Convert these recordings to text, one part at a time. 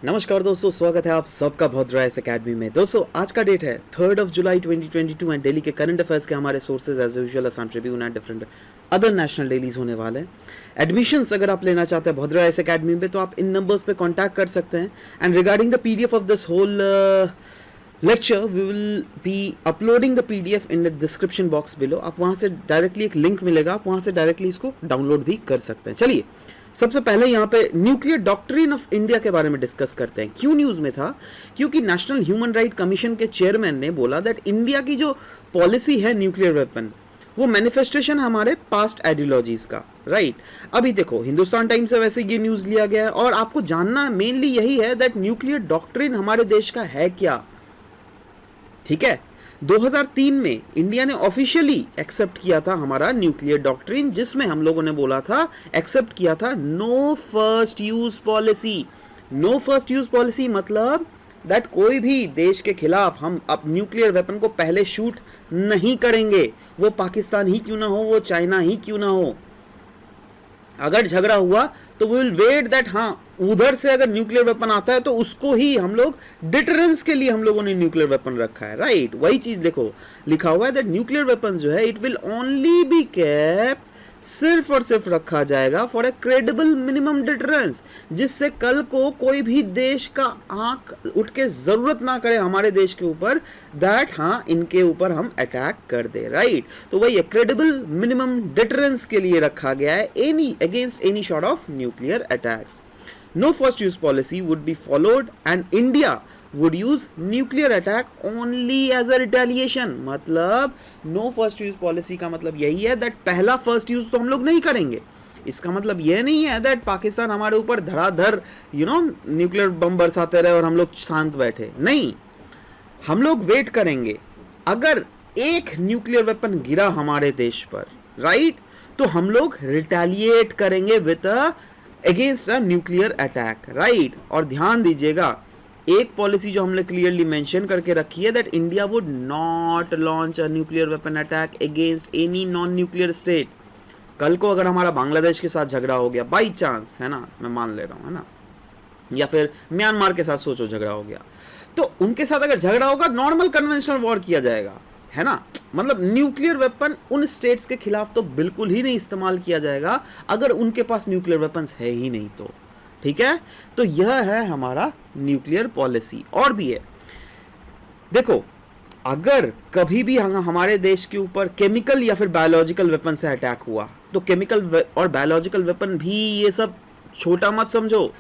नमस्कार दोस्तों, स्वागत है आप सबका भद्रा इस एकेडमी में। दोस्तों आज का डेट है 3 जुलाई 2022 एंड डेली के करंट अफेयर्स के हमारे sources as usual Assam Tribune and different other national dailies होने वाले हैं। एडमिशंस अगर आप लेना चाहते हैं भद्रा इस एकेडमी में तो आप इन नंबर्स पे कांटेक्ट कर सकते हैं। And regarding the PDF of this whole lecture we will be uploading the PDF in the description box below. आप वहाँ से डायरेक्टली एक लिंक मिलेगा, आप वहाँ से डायरेक्टली इसको डाउनलोड भी कर सकते हैं। चलिए सबसे पहले यहाँ पे न्यूक्लियर डॉक्ट्रिन ऑफ इंडिया के बारे में डिस्कस करते हैं। क्यों न्यूज़ में था? क्योंकि नेशनल ह्यूमन राइट कमीशन के चेयरमैन ने बोला दैट इंडिया की जो पॉलिसी है न्यूक्लियर वेपन वो मैनिफेस्टेशन हमारे पास्ट आइडियोलॉजीज का, राइट। अभी देखो हिंदुस्तान टाइम्स से वैसे ये न्यूज़ लिया गया है और आपको जानना मेनली यही है दैट न्यूक्लियर डॉक्ट्रिन हमारे देश का है क्या, ठीक है। 2003 में इंडिया ने ऑफिशियली एक्सेप्ट किया था हमारा न्यूक्लियर डॉक्ट्रिन, जिसमें हम लोगों ने बोला था, एक्सेप्ट किया था no first use policy. No first use policy मतलब दैट कोई भी देश के खिलाफ हम अब न्यूक्लियर वेपन को पहले शूट नहीं करेंगे, वो पाकिस्तान ही क्यों ना हो, वो चाइना ही क्यों ना हो। अगर झगड़ा हुआ तो वी विल वेट दैट हाँ उधर से अगर न्यूक्लियर वेपन आता है तो उसको ही हम लोग डिटरेंस के लिए हम लोगों ने न्यूक्लियर वेपन रखा है, राइट। वही चीज देखो लिखा हुआ है दैट न्यूक्लियर वेपन जो है it will only be kept, सिर्फ और सिर्फ रखा जाएगा for a credible minimum deterrence, जिससे कल को कोई भी देश का आंख उठ के जरूरत ना करे हमारे देश के ऊपर दैट हाँ इनके ऊपर हम अटैक कर दे, राइट। तो वही क्रेडिबल मिनिमम डिटरेंस के लिए रखा गया है any against any sort of nuclear attacks. No first use policy would be followed and India would use nuclear attack only as a retaliation। मतलब no first use policy का मतलब यही है दैट पहला first use तो हम लोग नहीं करेंगे। इसका मतलब यह नहीं है दैट पाकिस्तान हमारे ऊपर धड़ाधड़ न्यूक्लियर बम बरसाते रहे और हम लोग शांत बैठे, नहीं। हम लोग वेट करेंगे, अगर एक न्यूक्लियर वेपन गिरा हमारे देश पर, राइट, तो हम लोग रिटेलिएट करेंगे with against a nuclear attack, right. और ध्यान दीजिएगा एक पॉलिसी जो हमने क्लियरली मेंशन करके रखी है that India would not launch a nuclear weapon attack against any non nuclear state. कल को अगर हमारा बांग्लादेश के साथ झगड़ा हो गया बाई चांस, है ना, मैं मान ले रहा हूँ, है ना, या फिर म्यांमार के साथ सोचो झगड़ा हो गया, तो उनके साथ अगर झगड़ा होगा नॉर्मल कन्वेंशनल वॉर किया जाएगा, है ना। मतलब न्यूक्लियर वेपन उन स्टेट्स के खिलाफ तो बिल्कुल ही नहीं इस्तेमाल किया जाएगा अगर उनके पास न्यूक्लियर वेपन्स है ही नहीं तो, ठीक है। तो यह है हमारा न्यूक्लियर पॉलिसी। और भी है, देखो अगर कभी भी हमारे देश के ऊपर केमिकल या फिर बायोलॉजिकल वेपन से अटैक हुआ तो केमिकल और बायोलॉजिकल वेपन भी ये सब छोटा मत समझो,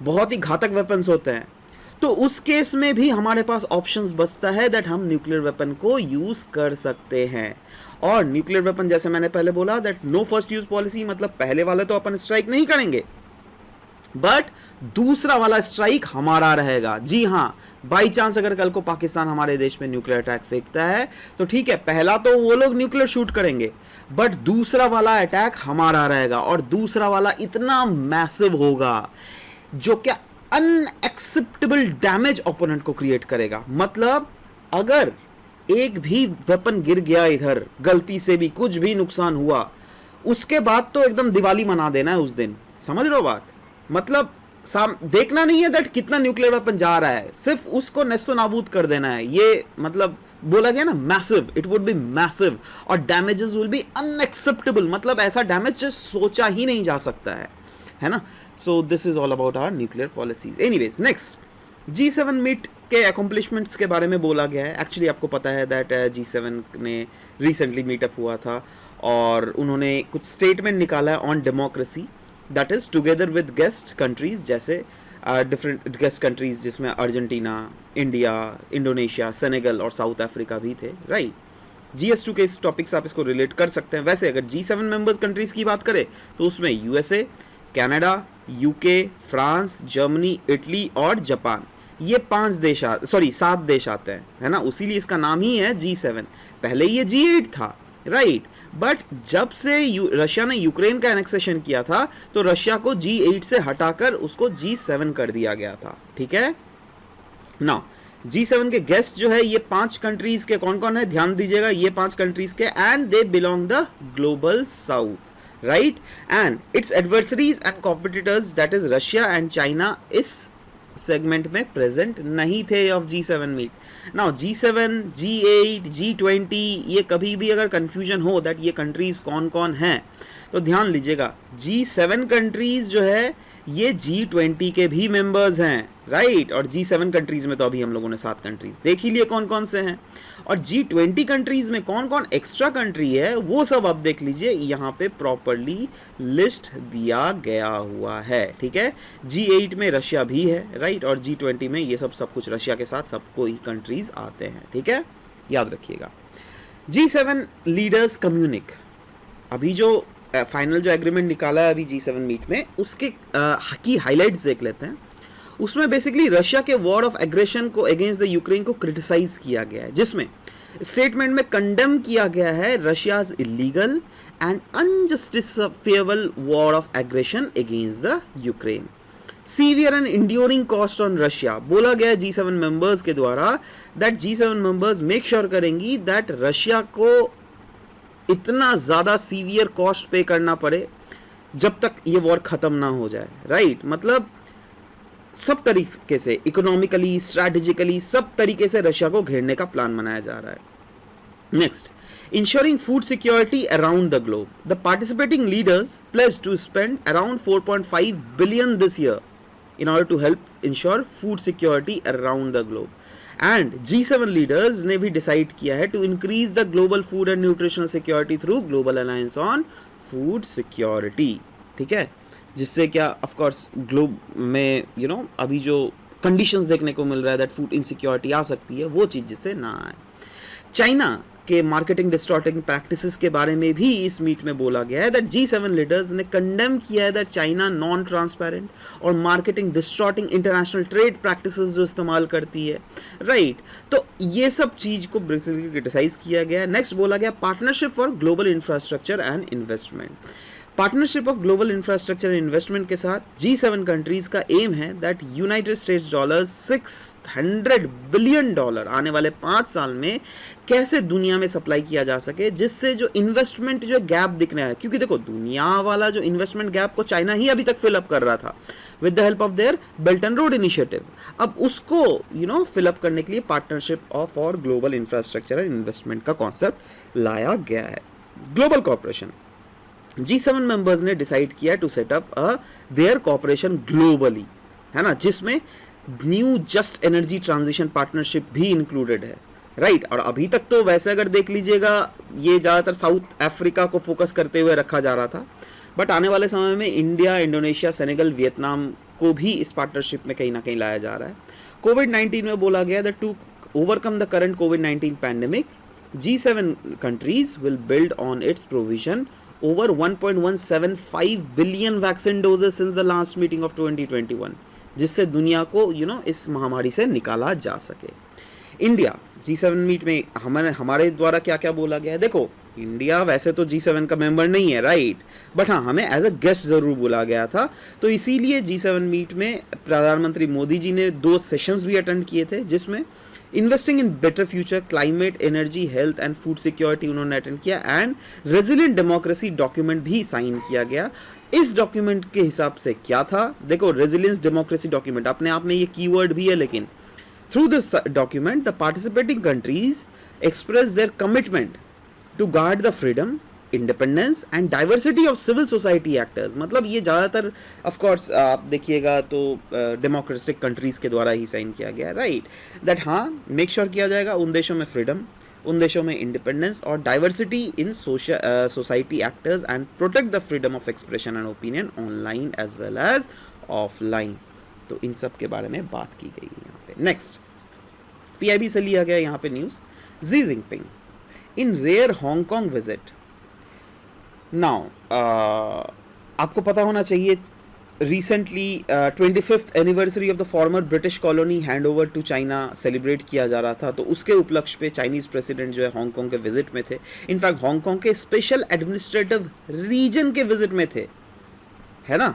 बहुत ही घातक वेपन्स होते हैं। तो उस केस में भी हमारे पास ऑप्शंस बचता है दैट हम न्यूक्लियर वेपन को यूज कर सकते हैं। और न्यूक्लियर वेपन जैसे मैंने पहले बोला that no first use policy मतलब पहले वाले तो अपन स्ट्राइक नहीं करेंगे, बट दूसरा वाला स्ट्राइक हमारा रहेगा। जी हाँ, बाई चांस अगर कल को पाकिस्तान हमारे देश में न्यूक्लियर अटैक फेंकता है तो ठीक है, पहला तो वो लोग न्यूक्लियर शूट करेंगे, बट दूसरा वाला अटैक हमारा रहेगा। और दूसरा वाला इतना मैसिव होगा जो क्या अनएक्सेप्टेबल डैमेज ओपोनेंट को क्रिएट करेगा। मतलब अगर एक भी वेपन गिर गया इधर, गलती से भी कुछ भी नुकसान हुआ, उसके बाद तो एकदम दिवाली मना देना है उस दिन, समझ रहे हो बात। मतलब देखना नहीं है दैट कितना न्यूक्लियर वेपन जा रहा है, सिर्फ उसको नस्तो नाबूद कर देना है। ये मतलब बोला गया ना massive, it would be massive और डैमेजेस विल बी अनएक्सेप्टेबल। मतलब ऐसा डैमेज जो सोचा ही नहीं जा सकता है ना। So this is all about our nuclear policies. Anyways next, G7 meet के अकॉम्प्लिशमेंट्स के बारे में बोला गया है। एक्चुअली आपको पता है दैट G7 ने रिसेंटली मीटअप हुआ था और उन्होंने कुछ स्टेटमेंट निकाला है on democracy, that is together with guest countries, जैसे डिफरेंट गेस्ट कंट्रीज जिसमें अर्जेंटीना, इंडिया, इंडोनेशिया, सेनेगल और साउथ अफ्रीका भी थे, राइट। GS2 के इस टॉपिक से आप इसको रिलेट कर सकते हैं। वैसे अगर G7 मेंबर्स कंट्रीज की बात करें तो उसमें USA, Canada, UK, France, Germany, Italy और जापान, ये 7 देश आते हैं, है ना। उसीलिए इसका नाम ही है G7। पहले ये G8 था, राइट, बट जब से रशिया ने यूक्रेन का एनेक्सेशन किया था तो रशिया को G8 से हटाकर उसको G7 कर दिया गया था, ठीक है ना। G7 के गेस्ट जो है ये 5 कंट्रीज के कौन कौन है, ध्यान दीजिएगा, ये 5 कंट्रीज के, and they belong the global south, right, and its adversaries and competitors, that is Russia and China, is segment में प्रेजेंट नहीं थे of G7 meet. Now G7, G8, G20, ये कभी भी अगर कंफ्यूजन हो दैट ये कंट्रीज कौन कौन हैं, तो ध्यान लीजिएगा G7 कंट्रीज जो है ये G20 के भी मेंबर्स हैं, राइट। और G7 कंट्रीज में तो अभी हम लोगों ने 7 कंट्रीज देख ही लिए कौन कौन से हैं, और G20 कंट्रीज में कौन कौन एक्स्ट्रा कंट्री है वो सब आप देख लीजिए, यहाँ पे प्रॉपरली लिस्ट दिया गया हुआ है, ठीक है। G8 में रशिया भी है, राइट, और G20 में ये सब कुछ रशिया के साथ सबको ही कंट्रीज आते हैं, ठीक है, याद रखिएगा। G7 लीडर्स कम्युनिक, अभी जो फाइनल जो एग्रीमेंट निकाला है अभी G7 मीट में, उसके की हाइलाइट्स देख लेते हैं। उसमें बेसिकली रशिया के वॉर ऑफ एग्रेशन को अगेंस्ट द यूक्रेन को क्रिटिसाइज किया गया है, जिसमें स्टेटमेंट में कंडेम किया गया है Russia's illegal and unjustifiable war of aggression against the Ukraine, severe and enduring cost on Russia. बोला गया है G7 मेंबर्स के द्वारा that G7 members make sure करेंगी दैट रशिया को इतना ज़्यादा सीवियर कॉस्ट पे करना पड़े जब तक ये वॉर ख़त्म ना हो जाए, राइट। मतलब सब तरीके से इकोनॉमिकली, स्ट्रैटेजिकली, सब तरीके से रशिया को घेरने का प्लान बनाया जा रहा है। Next, ensuring food security around the globe, the participating leaders pledge to spend around 4.5 billion this year in order to help ensure food security around the globe. And G7 leaders ने भी decide किया है to increase the global food and nutritional security through global alliance on food security, ठीक है, जिससे क्या of course globe में अभी जो conditions देखने को मिल रहा है that food insecurity आ सकती है, वो चीज़ जिससे ना आए। चाइना के मार्केटिंग डिस्टॉर्टिंग प्रैक्टिसेस के बारे में भी इस मीट में बोला गया है दैट G7 लीडर्स ने कंडेम किया है दैट चाइना नॉन ट्रांसपेरेंट और marketing distorting international trade practices जो इस्तेमाल करती है, राइट। तो ये सब चीज़ को बेसिकली क्रिटिसाइज किया गया है। नेक्स्ट बोला गया partnership for global infrastructure and investment, partnership of global infrastructure and investment के साथ G7 कंट्रीज का एम है that United states dollar $600 billion आने वाले 5 साल में कैसे दुनिया में सप्लाई किया जा सके, जिससे जो इन्वेस्टमेंट जो गैप दिखना है, क्योंकि देखो दुनिया वाला जो इन्वेस्टमेंट गैप को चाइना ही अभी तक फिल अप कर रहा था with the help of their belt and road initiative. अब उसको फिल अप करने के लिए पार्टनरशिप ऑफ और ग्लोबल इंफ्रास्ट्रक्चर एंड इन्वेस्टमेंट का कॉन्सेप्ट लाया गया है। ग्लोबल कॉर्पोरेशन, G7 मेंबर्स ने डिसाइड किया to set up their corporation globally, है ना, जिसमें new just energy transition partnership भी इंक्लूडेड है, राइट। और अभी तक तो वैसे अगर देख लीजिएगा ये ज़्यादातर साउथ अफ्रीका को फोकस करते हुए रखा जा रहा था, बट आने वाले समय में इंडिया, इंडोनेशिया, सेनेगल, वियतनाम को भी इस पार्टनरशिप में कहीं ना कहीं लाया जा रहा है। कोविड-19 में बोला गया that to overcome the current कोविड-19 pandemic G7 countries will build on its provision over 1.175 billion vaccine doses since the last meeting of 2021, जिससे दुनिया को इस महामारी से निकाला जा सके। इंडिया G7 मीट में हमारे द्वारा क्या क्या बोला गया है, देखो इंडिया वैसे तो G7 का मेंबर नहीं है, राइट, बट हाँ हमें एज अ गेस्ट ज़रूर बोला गया था, तो इसीलिए G7 मीट में प्रधानमंत्री मोदी जी ने 2 सेशंस भी अटेंड किए थे, जिसमें investing in better future, climate, energy, health and food security उन्होंने अटेंड किया, एंड रेजिलिएंट डेमोक्रेसी डॉक्यूमेंट भी साइन किया गया। इस डॉक्यूमेंट के हिसाब से क्या था, देखो रेजिलियंस डेमोक्रेसी डॉक्यूमेंट अपने आप में ये कीवर्ड भी है, लेकिन through this document the participating countries express their commitment to guard the freedom, independence and diversity of civil society actors. मतलब ये ज़्यादातर ऑफ कोर्स आप देखिएगा तो डेमोक्रेटिक कंट्रीज़ के द्वारा ही साइन किया गया, राइट, दैट हाँ मेक श्योर किया जाएगा उन देशों में फ्रीडम, उन देशों में इंडिपेंडेंस और diversity in society actors and protect the freedom of expression and opinion online as well as offline. तो इन सब के बारे में बात की गई है यहाँ पे। नेक्स्ट, PIB से लिया गया यहाँ पे news, Xi Jinping in rare Hong Kong visit. Now आपको पता होना चाहिए recently 25th anniversary of the former British colony hand over to China celebrate किया जा रहा था, तो उसके उपलक्ष्य पे चाइनीज़ प्रेसिडेंट जो है हांगकांग के विजिट में थे। इनफैक्ट हांगकांग के स्पेशल एडमिनिस्ट्रेटिव रीजन के विजिट में थे, है ना।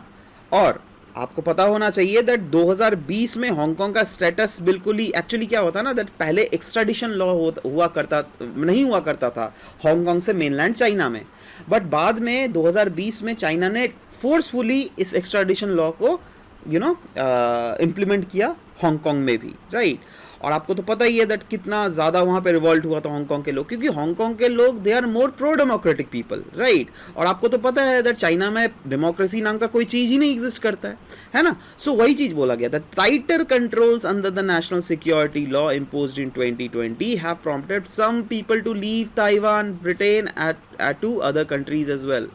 और आपको पता होना चाहिए दैट 2020 में हांगकांग का स्टेटस बिल्कुल ही एक्चुअली क्या होता ना, दैट पहले एक्स्ट्राडिशन लॉ नहीं हुआ करता था हांगकांग से मेनलैंड चाइना में, बट बाद में 2020 में चाइना ने फोर्सफुली इस एक्स्ट्राडिशन लॉ को इम्प्लीमेंट किया हांगकांग में भी, राइट। और आपको तो पता ही है दैट कितना ज़्यादा वहाँ पे रिवॉल्ट हुआ था हांगकांग के लोग, क्योंकि हांगकांग के लोग they are more pro democratic people, right. और आपको तो पता है दैट चाइना में डेमोक्रेसी नाम का कोई चीज़ ही नहीं एग्जिस्ट करता है ना। सो वही चीज़ बोला गया था, tighter controls under the national security law imposed in 2020 have prompted some people to leave Taiwan, Britain at to other countries as well,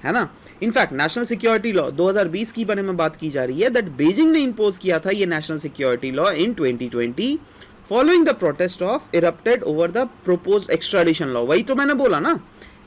है ना। इनफैक्ट नेशनल सिक्योरिटी लॉ 2020 की बारे में बात की जा रही है दैट बीजिंग ने इंपोज किया था ये national security law in 2020 following the protest of erupted over the proposed extradition law. वही तो मैंने बोला ना,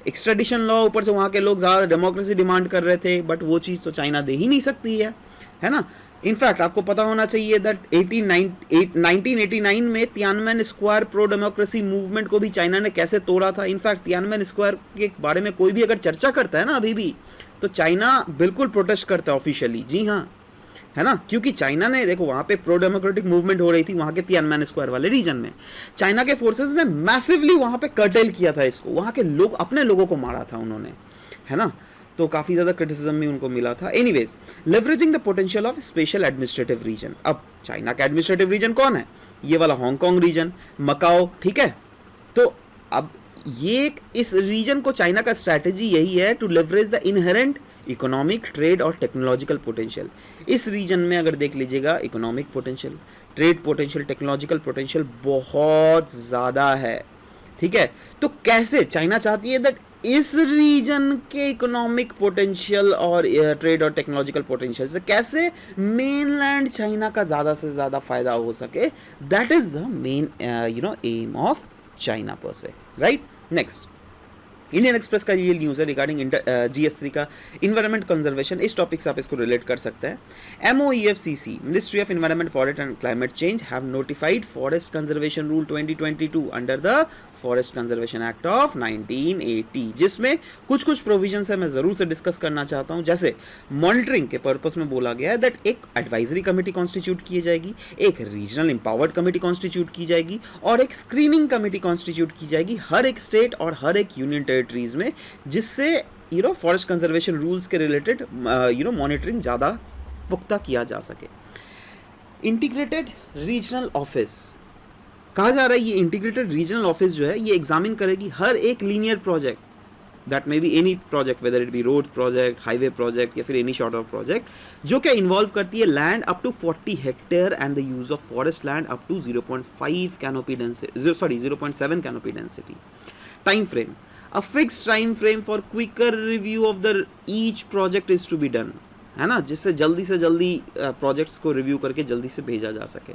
एक्स्ट्राडिशन लॉ, ऊपर से वहाँ के लोग ज़्यादा डेमोक्रेसी डिमांड कर रहे थे, बट वो चीज़ तो चाइना दे ही नहीं सकती है ना। इनफैक्ट आपको पता होना चाहिए दैट 1989 में Tiananmen square pro democracy movement को भी चाइना ने कैसे तोड़ा था। इनफैक्ट तियानमेन स्क्वायर के बारे में कोई भी अगर चर्चा करता है ना अभी भी, तो चाइना बिल्कुल प्रोटेस्ट करता है ऑफिशियली, जी हाँ, है ना। क्योंकि चाइना ने देखो वहाँ पे प्रो डेमोक्रेटिक मूवमेंट हो रही थी वहाँ के तियानमेन स्क्वायर वाले रीजन में, चाइना के फोर्सेस ने मैसिवली वहाँ पे कर्टेल किया था इसको, वहाँ के लोग अपने लोगों को मारा था उन्होंने, है ना। तो काफ़ी ज़्यादा क्रिटिसिज्म भी उनको मिला था। Anyways, leveraging the potential of special administrative region. अब चाइना का एडमिनिस्ट्रेटिव रीजन कौन है? ये वाला हांगकांग रीजन, मकाओ, ठीक है। तो अब ये इस रीजन को चाइना का स्ट्रैटेजी यही है to leverage the inherent economic, trade और टेक्नोलॉजिकल पोटेंशियल। इस रीजन में अगर देख लीजिएगा economic potential, trade potential, technological potential बहुत ज़्यादा है, ठीक है। तो कैसे चाइना चाहती है दैट इस रीजन के इकोनॉमिक पोटेंशियल और ट्रेड और टेक्नोलॉजिकल पोटेंशियल से कैसे मेनलैंड चाइना का ज़्यादा से ज़्यादा फायदा हो सके, that is the main M of China पर से, राइट। नेक्स्ट, इंडियन एक्सप्रेस का ये न्यूज़ है रिगार्डिंग GS3 का इन्वायरमेंट कंजर्वेशन। इस टॉपिक से आप इसको रिलेट कर सकते हैं। MOEFCC, ministry of environment, forest and climate change have notified forest conservation rule 2022 under the forest conservation act of 1980, जिसमें कुछ कुछ प्रोविजंस है मैं ज़रूर से डिस्कस करना चाहता हूँ। जैसे मॉनिटरिंग के पर्पस में बोला गया है दैट एक एडवाइजरी कमेटी कॉन्स्टिट्यूट की जाएगी, एक रीजनल एम्पावर्ड कमेटी कॉन्स्टिट्यूट की जाएगी और एक स्क्रीनिंग कमेटी कॉन्स्टिट्यूट की जाएगी हर एक स्टेट और हर एक यूनियन टेरिटरीज में, जिससे फॉरेस्ट कंजर्वेशन रूल्स के रिलेटेड मॉनिटरिंग ज़्यादा पुख्ता किया जा सके। इंटीग्रेटेड रीजनल ऑफिस कहा जा रहा है, ये इंटीग्रेटेड रीजनल ऑफिस जो है ये एग्जामिन करेगी हर एक linear project, that may be any project, whether it be road project, highway project या फिर एनी शॉर्ट ऑफ प्रोजेक्ट, जो क्या इन्वॉल्व करती है land up to 40 hectare and the use of forest land up to 0.5 canopy density, 0.7 canopy density. Time frame, a fixed time frame for quicker review of the each project is to be done, है ना, जिससे जल्दी से जल्दी projects को review करके जल्दी से भेजा जा सके।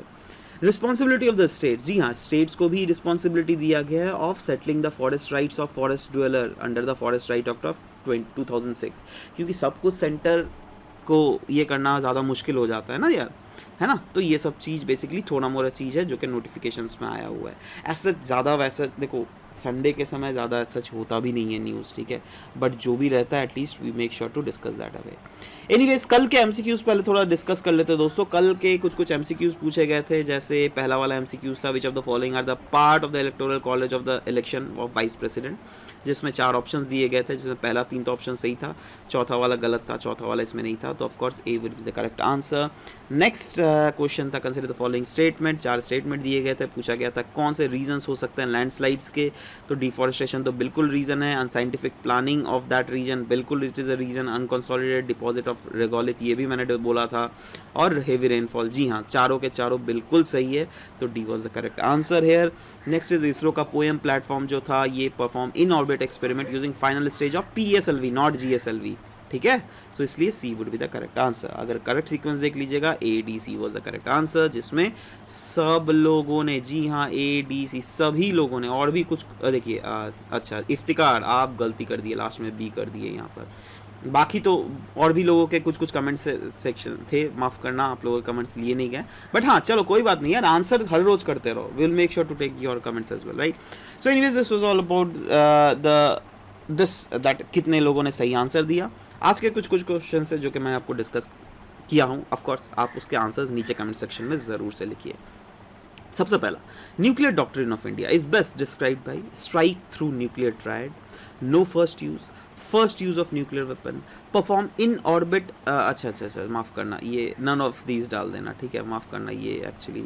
रिस्पॉन्सिबिलिटी ऑफ द स्टेट्स, जी हाँ, स्टेट्स को भी रिस्पॉन्सिबिलिटी दिया गया है of settling the forest rights of forest dweller under the forest right act of 2006, क्योंकि सब कुछ सेंटर को ये करना ज़्यादा मुश्किल हो जाता है ना यार, है ना। तो ये सब चीज़ बेसिकली थोड़ा मोड़ा चीज़ है जो कि नोटिफिकेशंस में आया हुआ है। ऐसा ज़्यादा वैसा देखो संडे के समय ज़्यादा सच होता भी नहीं है न्यूज़, ठीक है, बट जो भी रहता है at least we make sure to discuss that away. Anyways, कल के MCQs पहले थोड़ा डिस्कस कर लेते हैं दोस्तों। कल के कुछ MCQs पूछे गए थे, जैसे पहला वाला MCQ था which of the following are the part of the electoral college of the election of vice president, जिसमें 4 ऑप्शंस दिए गए थे, जिसमें पहला 3 तो ऑप्शन सही था, चौथा वाला गलत था, चौथा वाला इसमें नहीं था, तो of course A will be the correct answer. Next question था consider the following statement, 4 statement दिए गए थे, पूछा गया था कौन से रीजंस हो सकते हैं लैंडस्लाइड्स के, तो डिफॉरेस्टेशन तो बिल्कुल रीजन है, unscientific planning of that reason बिल्कुल it is a reason, unconsolidated deposit of regolith ये भी मैंने बोला था, और हेवी रेनफॉल, जी हाँ, चारों के चारों बिल्कुल सही है, तो D was the correct answer here. Next is ISRO का पोएम प्लेटफॉर्म जो था ये perform in orbit experiment using final stage of PSLV not GSLV, ठीक है, सो इसलिए C would be the correct answer. अगर करेक्ट सीक्वेंस देख लीजिएगा ADC was the correct answer, जिसमें सब लोगों ने, जी हाँ, ADC सभी लोगों ने, और भी कुछ देखिए, अच्छा इफ्तिकार आप गलती कर दिए, लास्ट में B कर दिए यहाँ पर, बाकी तो और भी लोगों के कुछ कमेंट्स सेक्शन थे, माफ़ करना आप लोगों के कमेंट्स लिए नहीं गए, बट हाँ चलो कोई बात नहीं यार, आंसर हर रोज करते रहो, will make sure to take your comments as well, right. So anyways this was all about that कितने लोगों ने सही आंसर दिया। आज के कुछ क्वेश्चन है जो कि मैं आपको डिस्कस किया हूँ, ऑफकोर्स आप उसके आंसर्स नीचे कमेंट सेक्शन में ज़रूर से लिखिए। सबसे पहला, nuclear doctrine of India is best described by strike through nuclear triad, no first use, first use of nuclear weapon, perform in orbit, अच्छा माफ़ करना, ये नन ऑफ दीज डाल देना, ठीक है, माफ़ करना, ये एक्चुअली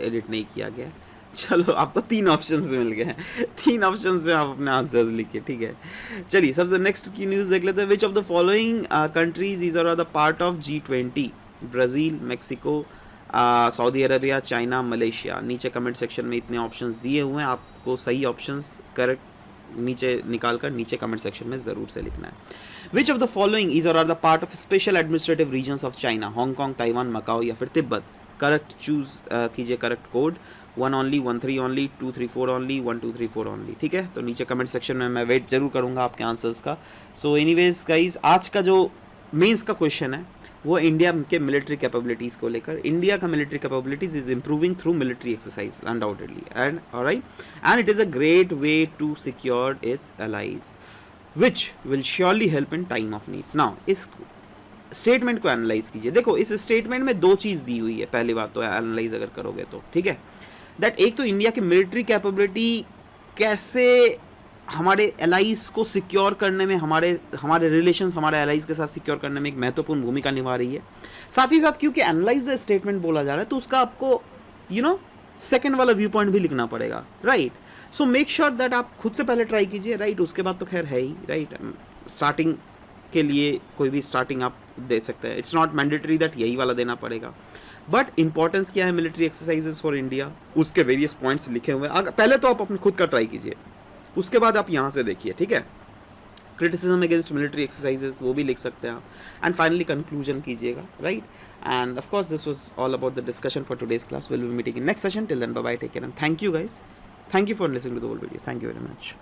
एडिट नहीं किया गया है। चलो आपको 3 ऑप्शंस मिल गए हैं, 3 ऑप्शंस में आप अपने आंसर्स लिखिए, ठीक है। चलिए सबसे नेक्स्ट की न्यूज़ देख लेते हैं। Which of the following countries is are the part of G20? Brazil, Mexico, Saudi Arabia, China, Malaysia. नीचे कमेंट सेक्शन में इतने ऑप्शंस दिए हुए हैं, आपको सही ऑप्शंस करेक्ट नीचे निकाल कर नीचे कमेंट सेक्शन में ज़रूर से लिखना है। Which of the following is और are the part of special administrative regions of China? Hong Kong, Taiwan, Macau या फिर तिब्बत? करेक्ट चूज कीजिए correct code. 1 only, 1 3 only, 2 3 4 only, 1 2 3 4 only, ठीक है। तो नीचे कमेंट सेक्शन में मैं वेट जरूर करूँगा आपके आंसर्स का। सो एनीवेज गाइज, आज का जो मेंस का क्वेश्चन है वो इंडिया के मिलिट्री कैपेबिलिटीज़ को लेकर। इंडिया का military capabilities is improving through military exercise undoubtedly, and alright, and it is a great way to secure its allies which will surely help in time of needs. Now इस statement को analyse कीजिए। देखो इस statement में 2 चीज़ दी हुई है, पहली बात तो एनालाइज अगर करोगे तो, ठीक है, दैट एक तो इंडिया की मिलिट्री कैपेबिलिटी कैसे हमारे एलाइज को सिक्योर करने में, हमारे रिलेशंस हमारे एलाइज के साथ सिक्योर करने में एक महत्वपूर्ण भूमिका निभा रही है। साथ ही साथ क्योंकि एनालाइज द स्टेटमेंट बोला जा रहा है तो उसका आपको सेकंड वाला व्यू पॉइंट भी लिखना पड़ेगा, right. So make sure that आप खुद से पहले ट्राई कीजिए, राइट। उसके बाद तो खैर है ही, राइट। स्टार्टिंग के लिए कोई भी स्टार्टिंग आप दे सकते हैं, इट्स नॉट मैंडेटरी दैट यही वाला देना पड़ेगा, बट इंपॉर्टेंस क्या है मिलिट्री एक्सरसाइजेस फॉर इंडिया, उसके वेरियस पॉइंट्स लिखे हुए हैं। पहले तो आप अपने खुद का ट्राई कीजिए, उसके बाद आप यहाँ से देखिए, ठीक है। क्रिटिसिज्म अगेंस्ट मिलिट्री एक्सरसाइजेस वो भी लिख सकते हैं आप, एंड फाइनली कंक्लूजन कीजिएगा, right. And of course this was all about the discussion for today's class. Will be meeting in next session. Till then bye bye, take care and thank you guys, thank you for listening to the whole video, thank you very much.